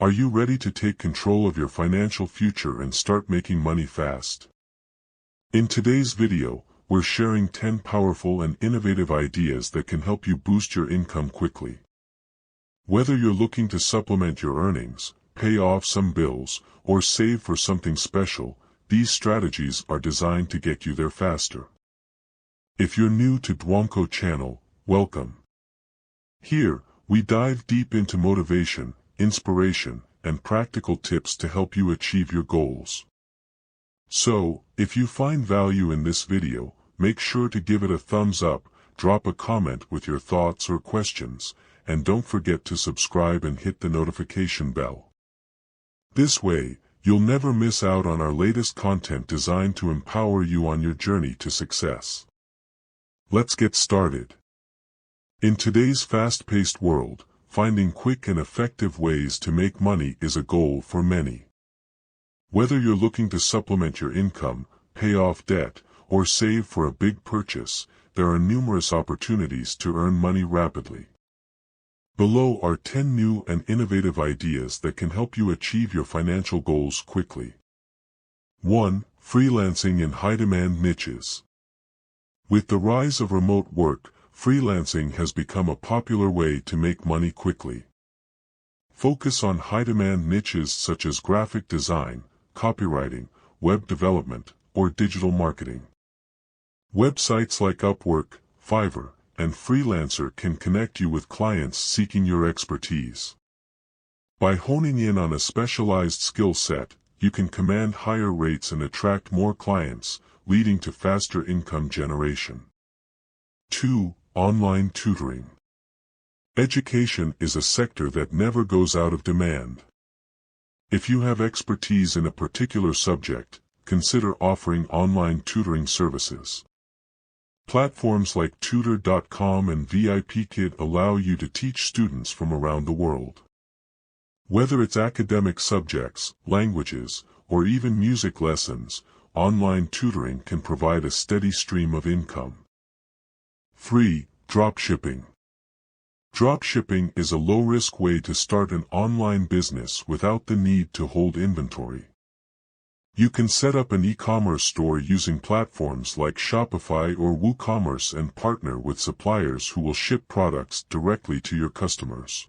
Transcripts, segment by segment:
Are you ready to take control of your financial future and start making money fast? In today's video, we're sharing 10 powerful and innovative ideas that can help you boost your income quickly. Whether you're looking to supplement your earnings, pay off some bills, or save for something special, these strategies are designed to get you there faster. If you're new to Dwanco channel, welcome. Here, we dive deep into motivation, inspiration, and practical tips to help you achieve your goals. So, if you find value in this video, make sure to give it a thumbs up, drop a comment with your thoughts or questions, and don't forget to subscribe and hit the notification bell. This way, you'll never miss out on our latest content designed to empower you on your journey to success. Let's get started. In today's fast-paced world, finding quick and effective ways to make money is a goal for many. Whether you're looking to supplement your income, pay off debt, or save for a big purchase, there are numerous opportunities to earn money rapidly. Below are 10 new and innovative ideas that can help you achieve your financial goals quickly. 1. Freelancing in high-demand niches. With the rise of remote work, freelancing has become a popular way to make money quickly. Focus on high-demand niches such as graphic design, copywriting, web development, or digital marketing. Websites like Upwork, Fiverr, and Freelancer can connect you with clients seeking your expertise. By honing in on a specialized skill set, you can command higher rates and attract more clients, leading to faster income generation. 2. Online tutoring. Education is a sector that never goes out of demand. If you have expertise in a particular subject, consider offering online tutoring services. Platforms like Tutor.com and VIPKid allow you to teach students from around the world. Whether it's academic subjects, languages, or even music lessons, online tutoring can provide a steady stream of income. 3. Dropshipping. Dropshipping is a low-risk way to start an online business without the need to hold inventory. You can set up an e-commerce store using platforms like Shopify or WooCommerce and partner with suppliers who will ship products directly to your customers.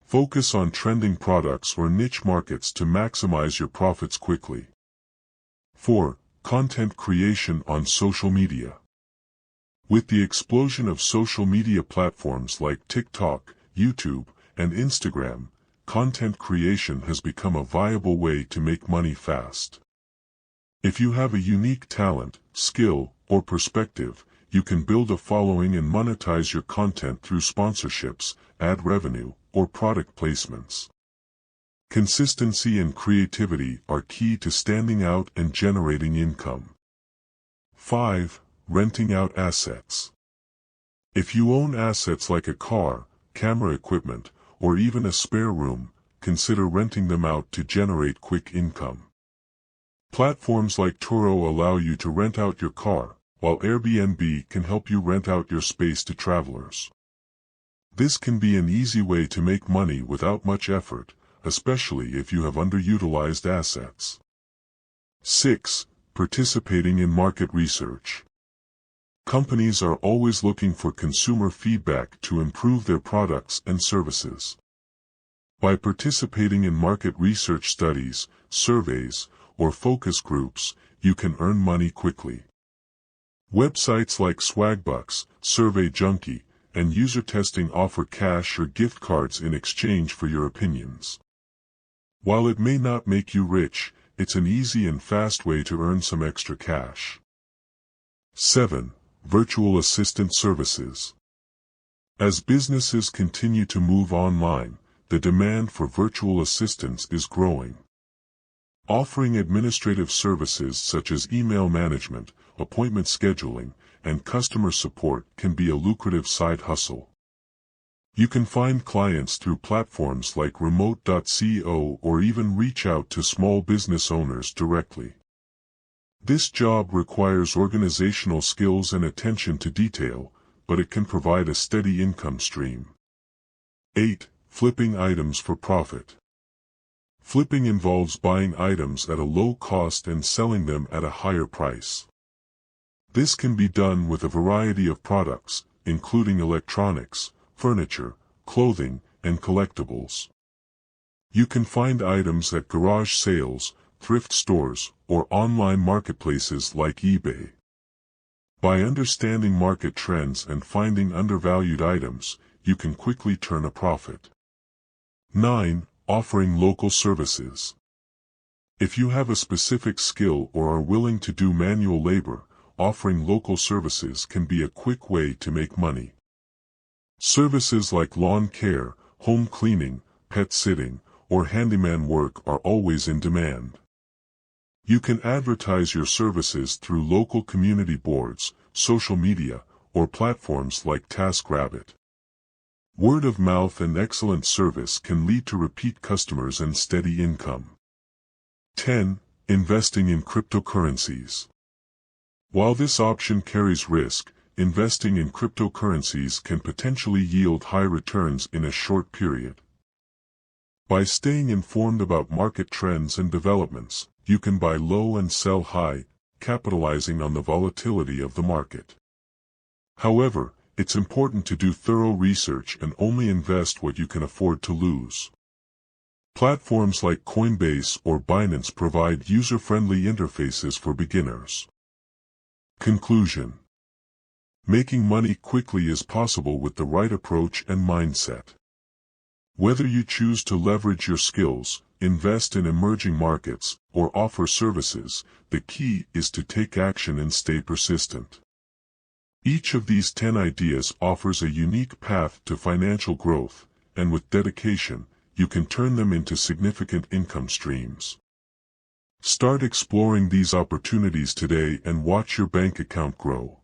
Focus on trending products or niche markets to maximize your profits quickly. 4. Content creation on social media. With the explosion of social media platforms like TikTok, YouTube, and Instagram, content creation has become a viable way to make money fast. If you have a unique talent, skill, or perspective, you can build a following and monetize your content through sponsorships, ad revenue, or product placements. Consistency and creativity are key to standing out and generating income. 5. Renting out assets. If you own assets like a car, camera equipment, or even a spare room, consider renting them out to generate quick income. Platforms like Turo allow you to rent out your car, while Airbnb can help you rent out your space to travelers. This can be an easy way to make money without much effort, especially if you have underutilized assets. 6. Participating in market research. Companies are always looking for consumer feedback to improve their products and services. By participating in market research studies, surveys, or focus groups, you can earn money quickly. Websites like Swagbucks, Survey Junkie, and User Testing offer cash or gift cards in exchange for your opinions. While it may not make you rich, it's an easy and fast way to earn some extra cash. 7. Virtual assistant services. As businesses continue to move online, the demand for virtual assistants is growing. Offering administrative services such as email management, appointment scheduling, and customer support can be a lucrative side hustle. You can find clients through platforms like Remote.co or even reach out to small business owners directly. This job requires organizational skills and attention to detail, but it can provide a steady income stream. 8. Flipping items for profit. Flipping involves buying items at a low cost and selling them at a higher price. This can be done with a variety of products, including electronics, furniture, clothing, and collectibles. You can find items at garage sales, thrift stores, or online marketplaces like eBay. By understanding market trends and finding undervalued items, you can quickly turn a profit. 9. Offering local services. If you have a specific skill or are willing to do manual labor, offering local services can be a quick way to make money. Services like lawn care, home cleaning, pet sitting, or handyman work are always in demand. You can advertise your services through local community boards, social media, or platforms like TaskRabbit. Word of mouth and excellent service can lead to repeat customers and steady income. 10. Investing in cryptocurrencies. While this option carries risk, investing in cryptocurrencies can potentially yield high returns in a short period. By staying informed about market trends and developments, you can buy low and sell high, capitalizing on the volatility of the market. However, it's important to do thorough research and only invest what you can afford to lose. Platforms like Coinbase or Binance provide user-friendly interfaces for beginners. Conclusion. Making money quickly is possible with the right approach and mindset. Whether you choose to leverage your skills, invest in emerging markets, or offer services, the key is to take action and stay persistent. Each of these 10 ideas offers a unique path to financial growth, and with dedication, you can turn them into significant income streams. Start exploring these opportunities today and watch your bank account grow.